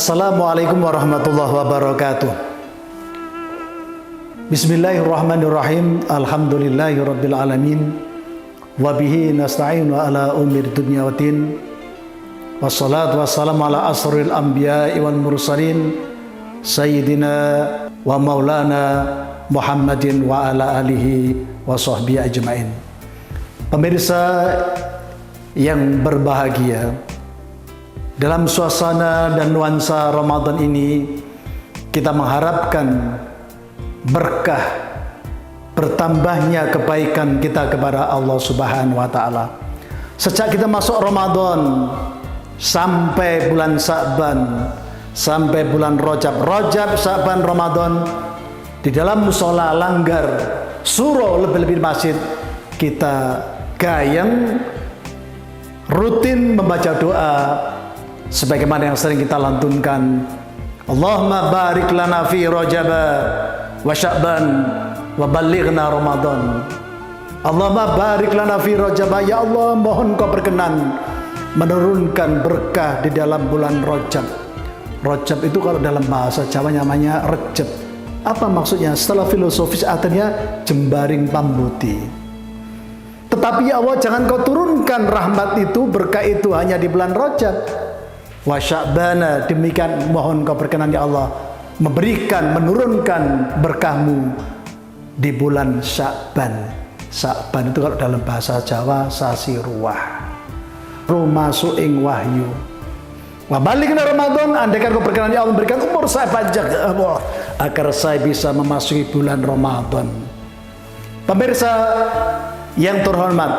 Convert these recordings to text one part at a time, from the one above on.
Assalamualaikum warahmatullahi wabarakatuh. Bismillahirrahmanirrahim. Alhamdulillahirabbil alamin. Wa bihi nasta'inu ala umuri dunya waddin. Wassalatu wassalamu ala asroril anbiya'i wal mursalin sayyidina wa maulana Muhammadin wa ala alihi wa sahbihi ajma'in. Pemirsa yang berbahagia, dalam suasana dan nuansa Ramadan ini kita mengharapkan berkah, bertambahnya kebaikan kita kepada Allah Subhanahu wa taala. Sejak kita masuk Ramadan sampai bulan Sya'ban, sampai bulan Rajab, Sya'ban, Ramadan, di dalam musola langgar, surau, lebih-lebih masjid, kita gayeng rutin membaca doa sebagaimana yang sering kita lantunkan. Allahumma barik lana fi Rajab wa Sya'ban wa ballighna Ramadan. Allahumma barik lana fi Rajab, ya Allah, mohon Kau berkenan menurunkan berkah di dalam bulan Rajab. Rajab itu kalau dalam bahasa Jawa namanya Recep. Apa maksudnya? Setelah filosofis artinya jembaring pambuti. Tetapi ya Allah, jangan Kau turunkan rahmat itu, berkah itu hanya di bulan Rajab wa Sya'bana. Demikian mohon Kau berkenan ya Allah memberikan, menurunkan berkah-Mu di bulan Sya'ban. Sya'ban itu kalau dalam bahasa Jawa sasi ruah, rumasu ing wahyu. Wa balighna Ramadan, andaikan Kau berkenan ya Allah memberikan umur saya panjang ya Allah, agar saya bisa memasuki bulan Ramadan. Pemirsa yang terhormat,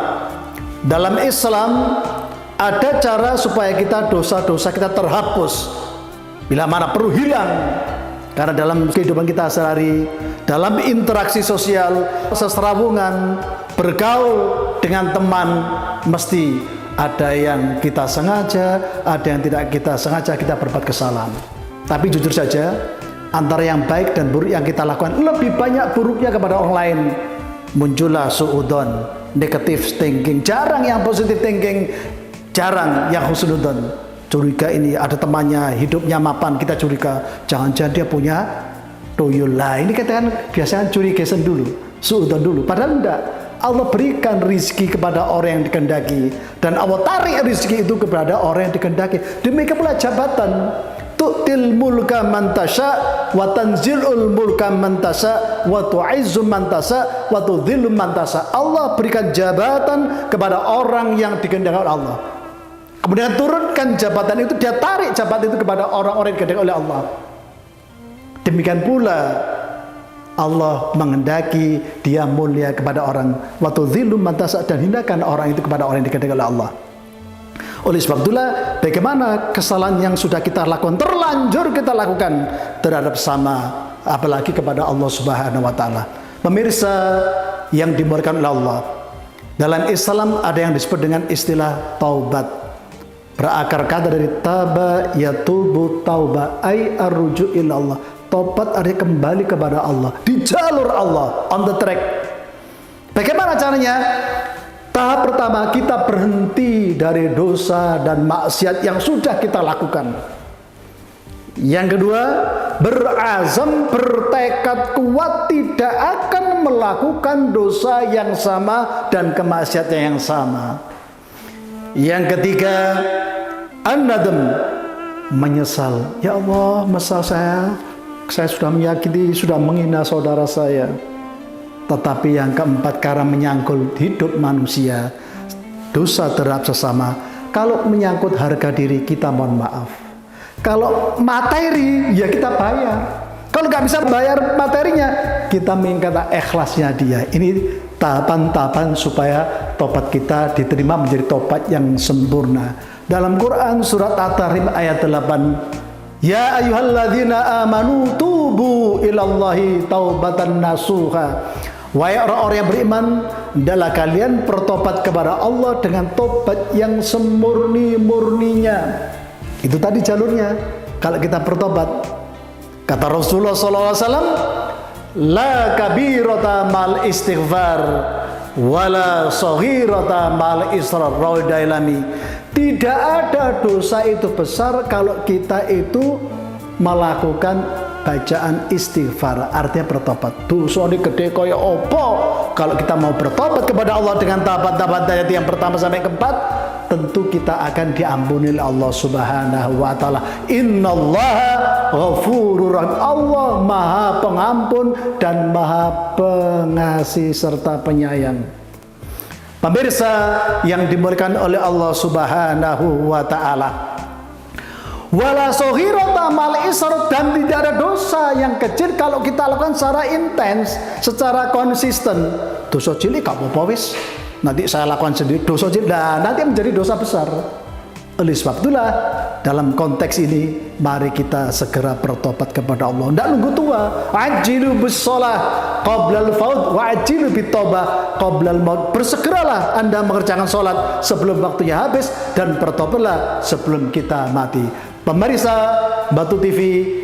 dalam Islam ada cara supaya kita dosa-dosa kita terhapus bila mana perlu hilang. Karena dalam kehidupan kita sehari-hari, dalam interaksi sosial, seserawungan, bergaul dengan teman, mesti ada yang kita sengaja, ada yang tidak kita sengaja, kita berbuat kesalahan. Tapi jujur saja, antara yang baik dan buruk yang kita lakukan, lebih banyak buruknya kepada orang lain. Muncullah suudon, negative thinking, jarang yang positive thinking, jarang yang husnudon. Curiga ini ada temannya, hidupnya mapan, kita curiga, jangan-jangan dia punya tuyul. Lah ini katakan biasanya curigasan dulu, suudon dulu. Padahal enggak. Allah berikan rizki kepada orang yang dikehendaki, dan Allah tarik rizki itu kepada orang yang dikehendaki. Demikian pula jabatan. Tu'til mulka man tasha wa tanzilul mulka man tasha wa tu'izzu man tasha wa tudhillu man tasha. Allah berikan jabatan kepada orang yang dikehendaki oleh Allah. Kemudian turunkan jabatan itu, dia tarik jabatan itu kepada orang-orang yang dikehendaki oleh Allah. Demikian pula Allah menghendaki dia mulia kepada orang, wa tudhillu man tasha, dan hinakan orang itu kepada orang yang dikehendaki oleh Allah. Oleh sebab itulah, bagaimana kesalahan yang sudah kita lakukan, terlanjur kita lakukan terhadap sama, apalagi kepada Allah Subhanahu wa taala. Pemirsa yang dimuliakan oleh Allah, dalam Islam ada yang disebut dengan istilah taubat. Berakar kata dari taba yatubu tauba, ay arruju ila Allah. Taubat artinya kembali kepada Allah, di jalur Allah, on the track. Bagaimana caranya? Tahap pertama, kita berhenti dari dosa dan maksiat yang sudah kita lakukan. Yang kedua, berazam, bertekad kuat tidak akan melakukan dosa yang sama dan kemaksiatan yang sama. Yang ketiga, an-nadam, menyesal. Ya Allah, menyesal saya sudah menyakiti, sudah menghina saudara saya. Tetapi yang keempat, karena menyangkut hidup manusia, dosa terhadap sesama. Kalau menyangkut harga diri, kita mohon maaf. Kalau materi, ya kita bayar. Kalau nggak bisa bayar materinya, kita minta ikhlasnya dia. Ini tahapan-tahapan supaya tobat kita diterima menjadi tobat yang sempurna. Dalam Quran surat At-Tahrim ayat 8, ya ayyuhalladzina amanu tubu ilallahi taubatan nasuha. Wahai orang-orang yang beriman, hendaklah kalian bertobat kepada Allah dengan tobat yang semurni-murninya. Itu tadi jalurnya. Kalau kita bertobat, kata Rasulullah SAW, la kabirata mal istighfar wala saghirata mal israr. Rawi Dailami, Tidak ada dosa itu besar kalau kita itu melakukan bacaan istighfar, artinya bertobat. Dosa ini gede kaya opo. Kalau kita mau bertobat kepada Allah dengan tahapan-tahapan ayat yang pertama sampai keempat, tentu kita akan diampuni oleh Allah Subhanahu wa taala. Innallaha ghafurur rahim. Allah Maha Pengampun dan Maha Pengasih serta Penyayang. Pemirsa yang dimuliakan oleh Allah Subhanahu wa taala. Wala sohirota mal isar, dan tidak ada dosa yang kecil kalau kita lakukan secara intens, secara konsisten. Dosa cilik gak apa-apa wis. Nanti saya lakukan sendiri, dosa cilik nanti menjadi dosa besar. Oleh sebab itulah dalam konteks ini mari kita segera bertobat kepada Allah. Tidak nunggu tua. Ajilu bis-shalah qabla al-faut wa ajilu bit-taubah qabla al-maut. Bersegeralah Anda mengerjakan salat sebelum waktunya habis dan bertobatlah sebelum kita mati. Pemirsa Batu TV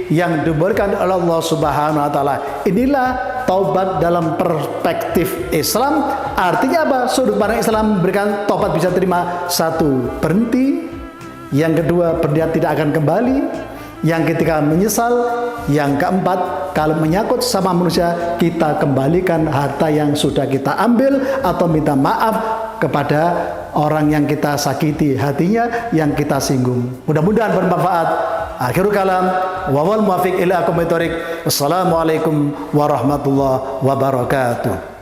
yang dimuliakan oleh Allah Subhanahu wa taala. Inilah taubat dalam perspektif Islam. Artinya apa? Sudut pandang Islam memberikan taubat bisa terima. Satu, berhenti. Yang kedua, berniat tidak akan kembali. Yang ketiga, menyesal. Yang keempat, kalau menyangkut sama manusia, kita kembalikan harta yang sudah kita ambil atau minta maaf kepada orang yang kita sakiti hatinya, yang kita singgung. Mudah-mudahan bermanfaat. Akhirul kalam, wawal muwafiq ila aqwamit thoriq. Wassalamualaikum warahmatullahi wabarakatuh.